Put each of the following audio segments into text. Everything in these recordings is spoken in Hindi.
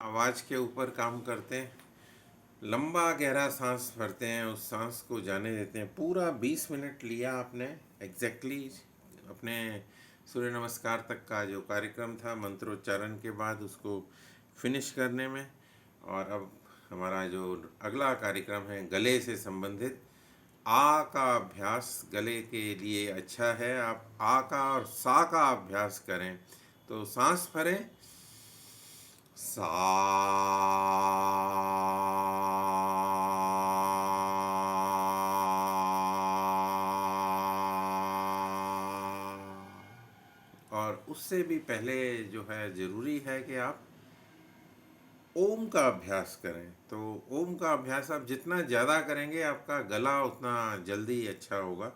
आवाज़ के ऊपर काम करते हैं। लंबा गहरा सांस भरते हैं, उस सांस को जाने देते हैं। पूरा 20 मिनट लिया आपने एग्जैक्टली अपने सूर्य नमस्कार तक का जो कार्यक्रम था मंत्रोच्चारण के बाद उसको फिनिश करने में। और अब हमारा जो अगला कार्यक्रम है गले से संबंधित। आ का अभ्यास गले के लिए अच्छा है। आप आ का और सा का अभ्यास करें तो सांस भरें, सा, और उससे भी पहले जो है ज़रूरी है कि आप ओम का अभ्यास करें। तो ओम का अभ्यास आप जितना ज़्यादा करेंगे आपका गला उतना जल्दी अच्छा होगा।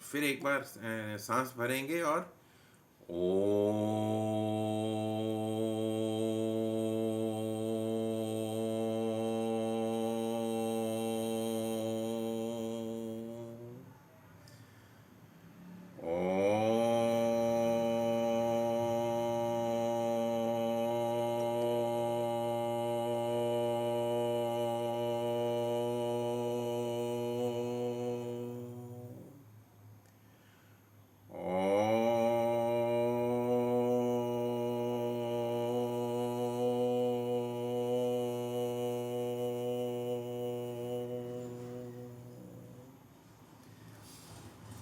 फिर एक बार सांस भरेंगे और ओ,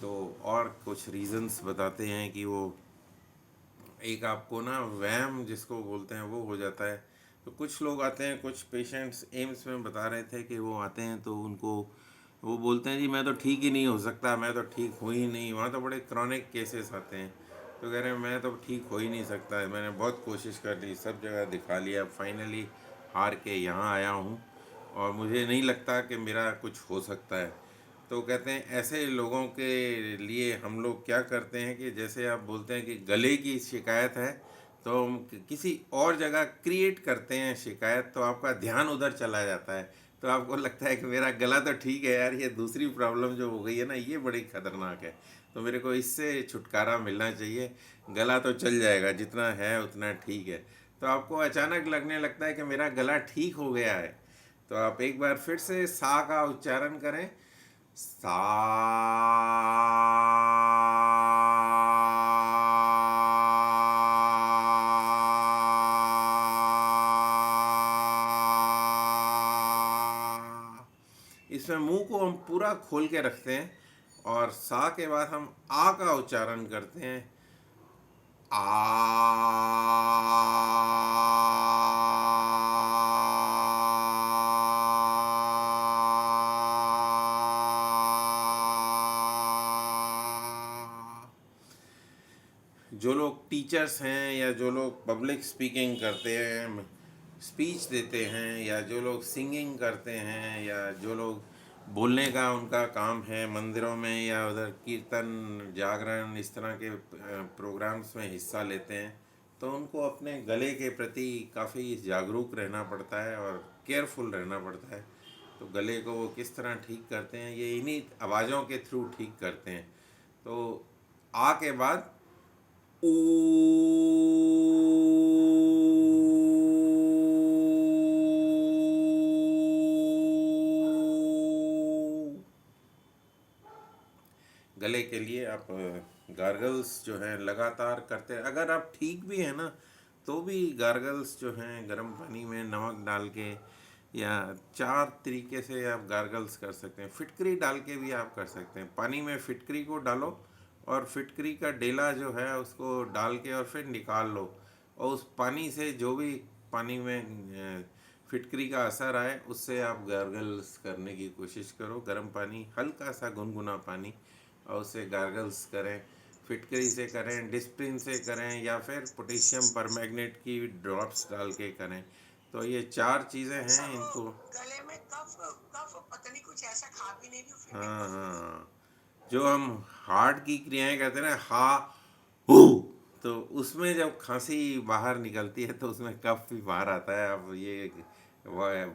तो और कुछ रीजंस बताते हैं कि वो एक आपको ना वहम जिसको बोलते हैं वो हो जाता है। तो कुछ लोग आते हैं, कुछ पेशेंट्स एम्स में बता रहे थे कि वो आते हैं तो उनको वो बोलते हैं जी मैं तो ठीक ही नहीं हो सकता, मैं तो ठीक हो ही नहीं। वहाँ तो बड़े क्रॉनिक केसेस आते हैं तो कह रहे हैं मैं तो ठीक हो ही नहीं सकता है, मैंने बहुत कोशिश कर ली, सब जगह दिखा लिया, फाइनली हार के यहाँ आया हूँ और मुझे नहीं लगता कि मेरा कुछ हो सकता है। तो कहते हैं ऐसे लोगों के लिए हम लोग क्या करते हैं कि जैसे आप बोलते हैं कि गले की शिकायत है तो हम किसी और जगह क्रिएट करते हैं शिकायत, तो आपका ध्यान उधर चला जाता है। तो आपको लगता है कि मेरा गला तो ठीक है यार, ये दूसरी प्रॉब्लम जो हो गई है ना ये बड़ी खतरनाक है, तो मेरे को इससे छुटकारा मिलना चाहिए। गला तो चल जाएगा, जितना है उतना ठीक है। तो आपको अचानक लगने लगता है कि मेरा गला ठीक हो गया है। तो आप एक बार फिर से सा का उच्चारण करें, सा, इसमें मुंह को हम पूरा खोल के रखते हैं और सा के बाद हम आ का उच्चारण करते हैं, आ। जो लोग टीचर्स हैं या जो लोग पब्लिक स्पीकिंग करते हैं, स्पीच देते हैं, या जो लोग सिंगिंग करते हैं, या जो लोग बोलने का उनका काम है मंदिरों में या उधर कीर्तन जागरण इस तरह के प्रोग्राम्स में हिस्सा लेते हैं, तो उनको अपने गले के प्रति काफ़ी जागरूक रहना पड़ता है और केयरफुल रहना पड़ता है। तो गले को वो किस तरह ठीक करते हैं, ये इन्हीं आवाज़ों के थ्रू ठीक करते हैं। तो आ के बाद ऊ, गले के लिए आप गार्गल्स जो हैं लगातार करते हैं। अगर आप ठीक भी हैं ना तो भी गार्गल्स जो हैं गर्म पानी में नमक डाल के या 4 तरीके से आप गार्गल्स कर सकते हैं। फिटकरी डाल के भी आप कर सकते हैं। पानी में फिटकरी को डालो और फिटकरी का डेला जो है उसको डाल के और फिर निकाल लो, और उस पानी से जो भी पानी में फिटकरी का असर आए उससे आप गार्गल्स करने की कोशिश करो। गर्म पानी, हल्का सा गुनगुना पानी, और उससे गार्गल्स करें। फिटकरी से करें, डिस्प्रिन से करें, या फिर पोटेशियम परमैंगनेट की ड्रॉप्स डाल के करें। तो ये 4 चीज़ें हैं इनको। गले में कफ कफ पता नहीं कुछ ऐसा खा भी नहीं रही हूँ, फिर भी हाँ कफ हाँ, जो हम हार्ट की क्रियाएं करते हैं ना, हा हू, तो उसमें जब खांसी बाहर निकलती है तो उसमें कफ भी बाहर आता है। अब ये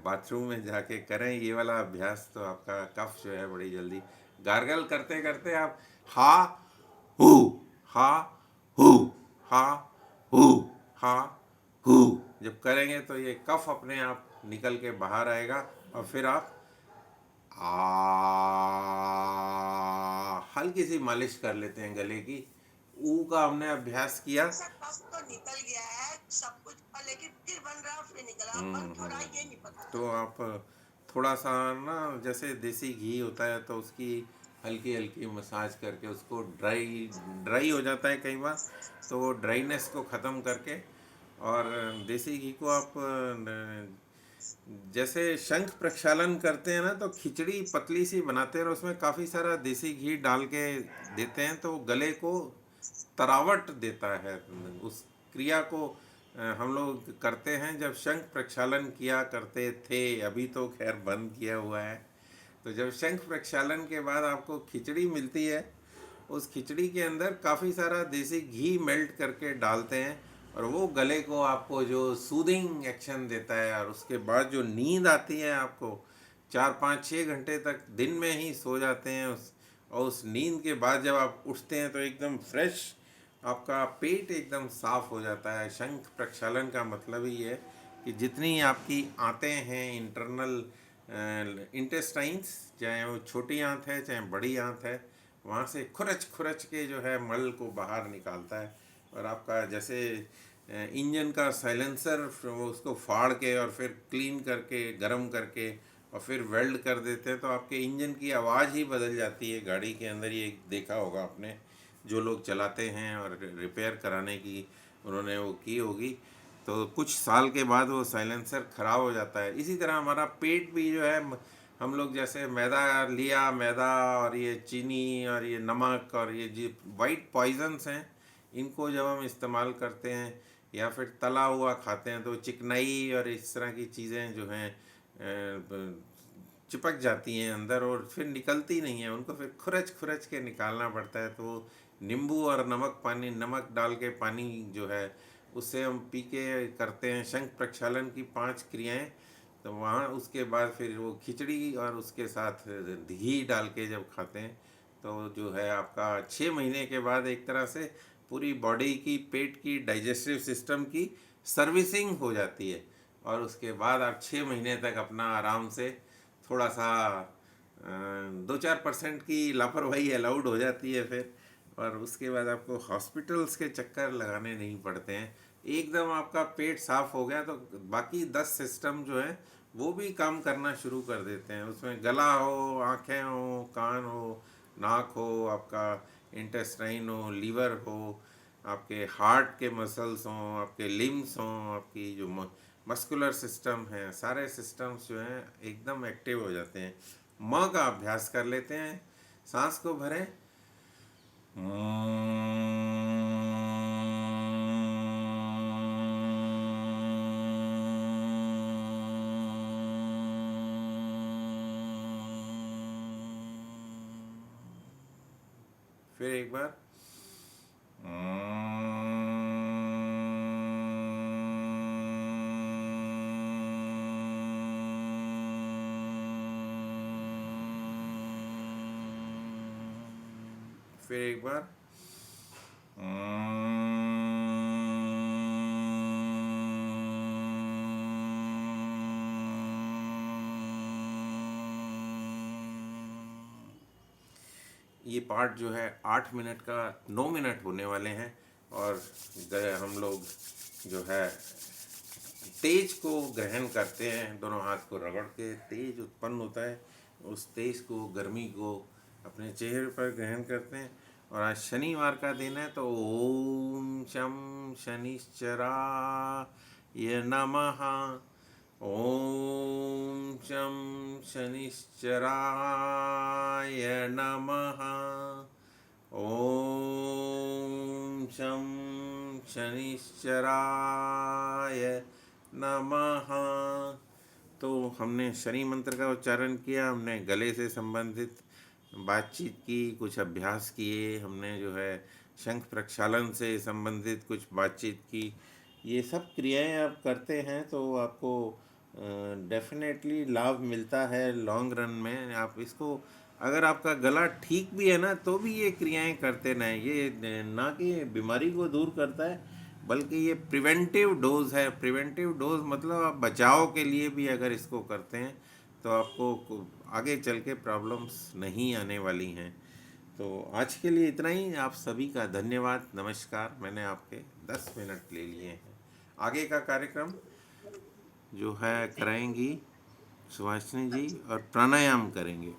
बाथरूम में जाके करें ये वाला अभ्यास तो आपका कफ जो है बड़ी जल्दी। गार्गल करते करते आप हा हू, हा हू, हा हू, हा हू जब करेंगे तो ये कफ अपने आप निकल के बाहर आएगा और फिर आप आ हल्की सी मालिश कर लेते हैं गले की। ऊ का हमने अभ्यास किया। ऐसा कफ तो निकल गया है सब कुछ पर, लेकिन फिर बन रहा फिर निकला, बन क्यों रहा है ये नहीं पता तो चल रहा। आप थोड़ा सा ना, जैसे देसी घी होता है तो उसकी हल्की हल्की मसाज करके उसको ड्राई ड्राई हो जाता है कई बार, तो वो ड्राइनेस को ख़त्म करके, और देसी घी को आप जैसे शंख प्रक्षालन करते हैं ना, तो खिचड़ी पतली सी बनाते हैं और उसमें काफ़ी सारा देसी घी डाल के देते हैं, तो गले को तरावट देता है। उस क्रिया को हम लोग करते हैं जब शंख प्रक्षालन किया करते थे, अभी तो खैर बंद किया हुआ है। तो जब शंख प्रक्षालन के बाद आपको खिचड़ी मिलती है, उस खिचड़ी के अंदर काफ़ी सारा देसी घी मेल्ट करके डालते हैं, और वो गले को आपको जो सूदिंग एक्शन देता है, और उसके बाद जो नींद आती है आपको, 4 5 6 घंटे तक दिन में ही सो जाते हैं और उस नींद के बाद जब आप उठते हैं तो एकदम फ्रेश, आपका पेट एकदम साफ हो जाता है। शंख प्रक्षालन का मतलब ही है कि जितनी आपकी आंतें हैं, इंटरनल इंटेस्टाइन्स, चाहे वो छोटी आंत है चाहे बड़ी आंत है, वहाँ से खुरच खुरच के जो है मल को बाहर निकालता है। और आपका जैसे इंजन का साइलेंसर, वो उसको फाड़ के और फिर क्लीन करके गरम करके और फिर वेल्ड कर देते हैं, तो आपके इंजन की आवाज़ ही बदल जाती है गाड़ी के अंदर। ये देखा होगा आपने, जो लोग चलाते हैं और रिपेयर कराने की उन्होंने वो की होगी, तो कुछ साल के बाद वो साइलेंसर ख़राब हो जाता है। इसी तरह हमारा पेट भी जो है, हम लोग जैसे मैदा लिया, मैदा और ये चीनी और ये नमक और ये जो वाइट पॉइजन्स हैं, इनको जब हम इस्तेमाल करते हैं या फिर तला हुआ खाते हैं, तो चिकनाई और इस तरह की चीज़ें जो हैं चिपक जाती हैं अंदर और फिर निकलती नहीं है, उनको फिर खुरच खुरच के निकालना पड़ता है। तो नींबू और नमक पानी, नमक डाल के पानी जो है, उससे हम पी के करते हैं शंख प्रक्षालन की 5 क्रियाएं। तो वहाँ उसके बाद फिर वो खिचड़ी और उसके साथ घी डाल के जब खाते हैं, तो जो है आपका 6 महीने के बाद एक तरह से पूरी बॉडी की, पेट की, डाइजेस्टिव सिस्टम की सर्विसिंग हो जाती है। और उसके बाद आप 6 महीने तक अपना आराम से, थोड़ा सा 2 4% की लापरवाही अलाउड हो जाती है फिर, और उसके बाद आपको हॉस्पिटल्स के चक्कर लगाने नहीं पड़ते हैं। एकदम आपका पेट साफ हो गया तो बाकी 10 सिस्टम जो है वो भी काम करना शुरू कर देते हैं। उसमें गला हो, आँखें हो, कान हो, नाक हो, आपका इंटेस्टाइन हो, लीवर हो, आपके हार्ट के मसल्स हों, आपके लिम्स हों, आपकी जो मस्कुलर सिस्टम है, सारे सिस्टम्स जो हैं एकदम एक्टिव हो जाते हैं। माँ का अभ्यास कर लेते हैं, सांस को भरें, फिर एक बार, फिर एक बार, ये पार्ट जो है 8 मिनट का, 9 मिनट होने वाले हैं। और हम लोग जो है तेज को ग्रहण करते हैं, दोनों हाथ को रगड़ के तेज उत्पन्न होता है, उस तेज को, गर्मी को अपने चेहरे पर ग्रहण करते हैं। और आज शनिवार का दिन है, तो ओम शम शनिश्चराय नमः, ओम शम शनिश्चराय नमः, ओम शम शनिश्चराय नमः। तो हमने शनि मंत्र का उच्चारण किया, हमने गले से संबंधित बातचीत की, कुछ अभ्यास किए, हमने जो है शंख प्रक्षालन से संबंधित कुछ बातचीत की। ये सब क्रियाएं आप करते हैं तो आपको डेफिनेटली लाभ मिलता है लॉन्ग रन में। आप इसको, अगर आपका गला ठीक भी है ना, तो भी ये क्रियाएं करते रहें। ये ना कि बीमारी को दूर करता है, बल्कि ये प्रिवेंटिव डोज है। प्रिवेंटिव डोज मतलब आप बचाव के लिए भी अगर इसको करते हैं तो आपको आगे चल के प्रॉब्लम्स नहीं आने वाली हैं। तो आज के लिए इतना ही। आप सभी का धन्यवाद, नमस्कार। मैंने आपके 10 मिनट ले लिए हैं। आगे का कार्यक्रम जो है कराएंगी सुभाषिनी जी और प्राणायाम करेंगे।